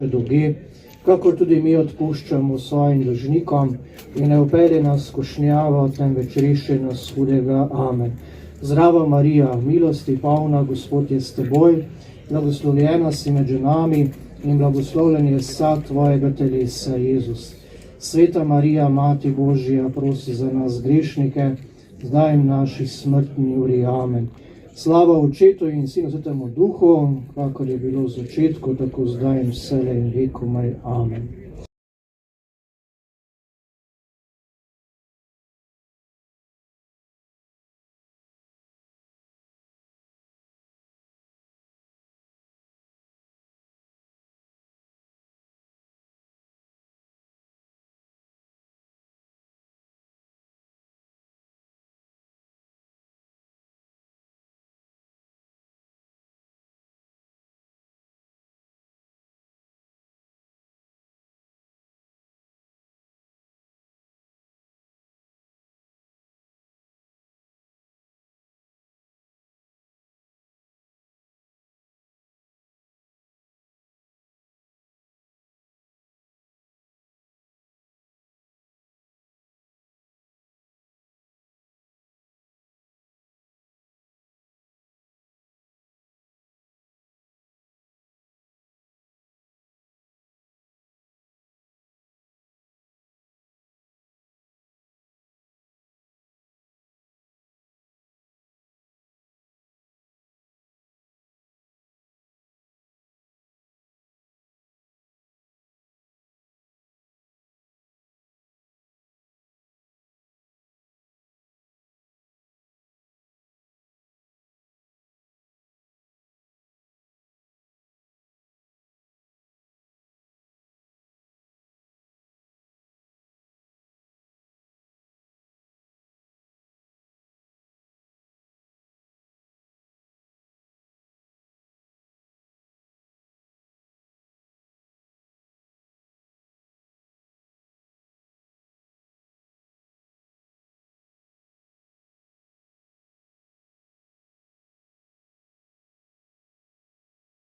Drugi, kakor tudi mi odpuščamo svojim dolžnikom in ne vpelje nas v skušnjavo, temveč reši nas hudega. Amen. Zdrava Marija, milosti polna, Gospod je s teboj, blagoslovljena si med ženami in blagoslovljen je sad tvojega telesa, Jezus. Sveta Marija, Mati Božja, prosi za nas grešnike, zdaj in v naši smrtni uri. Amen. Slava Očetu in Sinu Svetemu Duhu, kakor je bilo v začetku, tako zdaj in vselej in vekomaj. Amen.